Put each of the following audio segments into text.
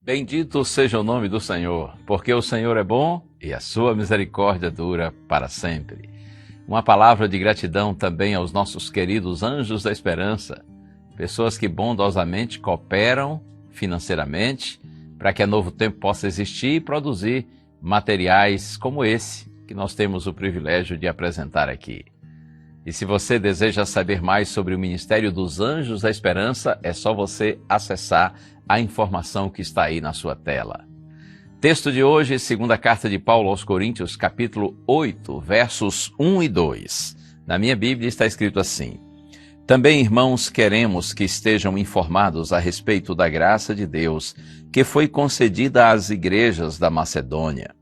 Bendito seja o nome do Senhor, porque o Senhor é bom e a sua misericórdia dura para sempre. Uma palavra de gratidão também aos nossos queridos anjos da esperança, pessoas que bondosamente cooperam financeiramente para que a Novo Tempo possa existir e produzir materiais como esse que nós temos o privilégio de apresentar aqui. E se você deseja saber mais sobre o Ministério dos Anjos da Esperança, é só você acessar a informação que está aí na sua tela. Texto de hoje, segunda carta de Paulo aos Coríntios, capítulo 8, versos 1 e 2. Na minha Bíblia está escrito assim: Também, irmãos, queremos que estejam informados a respeito da graça de Deus, que foi concedida às igrejas da Macedônia.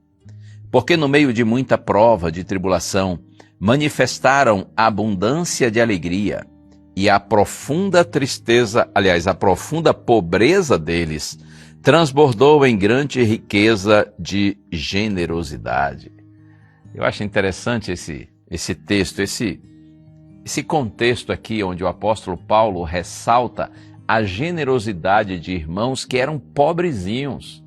Porque no meio de muita prova de tribulação, manifestaram a abundância de alegria, e a profunda tristeza, aliás, a profunda pobreza deles, transbordou em grande riqueza de generosidade. Eu acho interessante esse texto, esse contexto aqui, onde o apóstolo Paulo ressalta a generosidade de irmãos que eram pobrezinhos,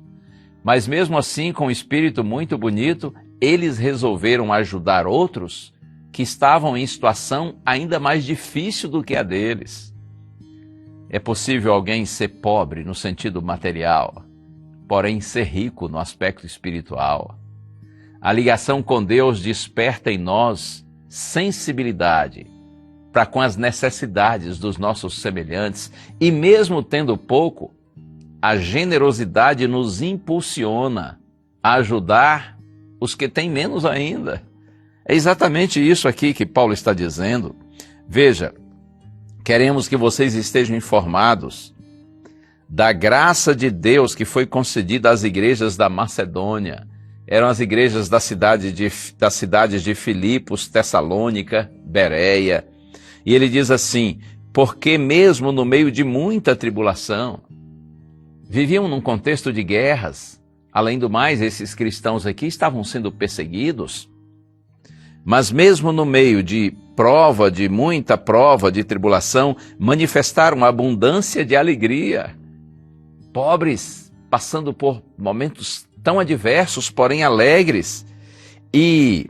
mas mesmo assim, com um espírito muito bonito, eles resolveram ajudar outros que estavam em situação ainda mais difícil do que a deles. É possível alguém ser pobre no sentido material, porém ser rico no aspecto espiritual. A ligação com Deus desperta em nós sensibilidade para com as necessidades dos nossos semelhantes, e mesmo tendo pouco, a generosidade nos impulsiona a ajudar os que têm menos ainda. É exatamente isso aqui que Paulo está dizendo. Veja, queremos que vocês estejam informados da graça de Deus que foi concedida às igrejas da Macedônia. Eram as igrejas das cidades de Filipos, Tessalônica, Bereia. E ele diz assim: porque mesmo no meio de muita tribulação, viviam num contexto de guerras. Além do mais, esses cristãos aqui estavam sendo perseguidos. Mas mesmo no meio de muita prova, de tribulação, manifestaram abundância de alegria. Pobres, passando por momentos tão adversos, porém alegres. E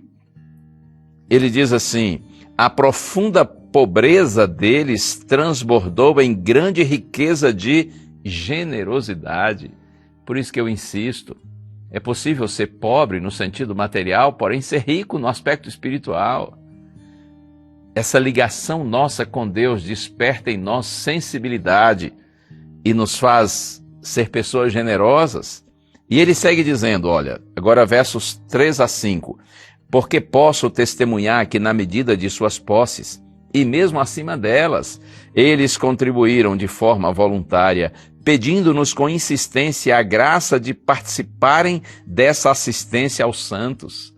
ele diz assim: a profunda pobreza deles transbordou em grande riqueza de generosidade. Por isso que eu insisto, é possível ser pobre no sentido material, porém ser rico no aspecto espiritual. Essa ligação nossa com Deus desperta em nós sensibilidade e nos faz ser pessoas generosas. E ele segue dizendo, olha, agora versos 3 a 5. Porque posso testemunhar que na medida de suas posses, e mesmo acima delas, eles contribuíram de forma voluntária, pedindo-nos com insistência a graça de participarem dessa assistência aos santos.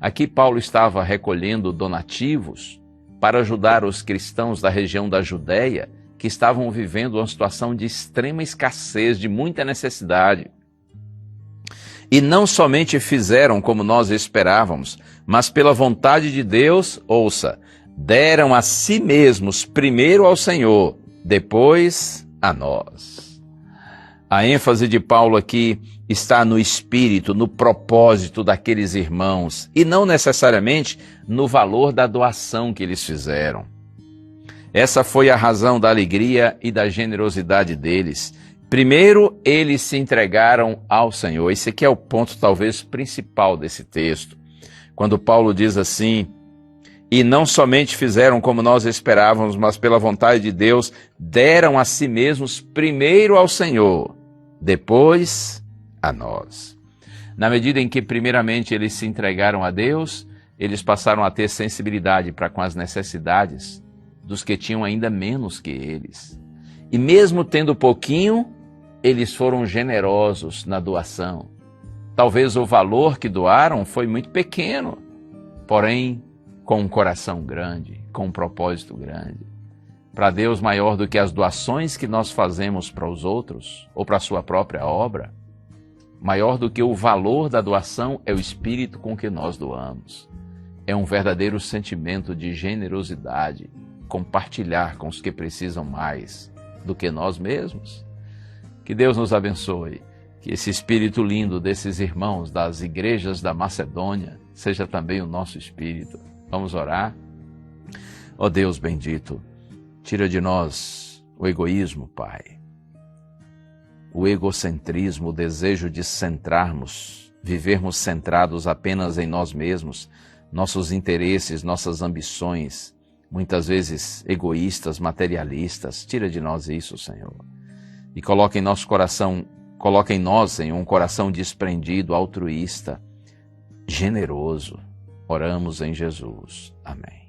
Aqui Paulo estava recolhendo donativos para ajudar os cristãos da região da Judéia, que estavam vivendo uma situação de extrema escassez, de muita necessidade. E não somente fizeram como nós esperávamos, mas pela vontade de Deus, ouça, deram a si mesmos primeiro ao Senhor, depois a nós. A ênfase de Paulo aqui está no espírito, no propósito daqueles irmãos, e não necessariamente no valor da doação que eles fizeram. Essa foi a razão da alegria e da generosidade deles. Primeiro, eles se entregaram ao Senhor. Esse aqui é o ponto talvez principal desse texto. Quando Paulo diz assim: e não somente fizeram como nós esperávamos, mas pela vontade de Deus, deram a si mesmos primeiro ao Senhor, depois a nós. Na medida em que primeiramente eles se entregaram a Deus, eles passaram a ter sensibilidade para com as necessidades dos que tinham ainda menos que eles. E mesmo tendo pouquinho, eles foram generosos na doação. Talvez o valor que doaram foi muito pequeno, porém com um coração grande, com um propósito grande. Para Deus, maior do que as doações que nós fazemos para os outros ou para a sua própria obra, maior do que o valor da doação é o espírito com que nós doamos. é um verdadeiro sentimento de generosidade, compartilhar com os que precisam mais do que nós mesmos. Que Deus nos abençoe, que esse espírito lindo desses irmãos das igrejas da Macedônia seja também o nosso espírito. Vamos orar? Ó Deus bendito, tira de nós o egoísmo, Pai, o egocentrismo, o desejo de centrarmos, vivermos centrados apenas em nós mesmos, nossos interesses, nossas ambições, muitas vezes egoístas, materialistas. Tira de nós isso, Senhor. E coloca em nosso coração, coloca em nós, Senhor, um coração desprendido, altruísta, generoso. Oramos em Jesus. Amém.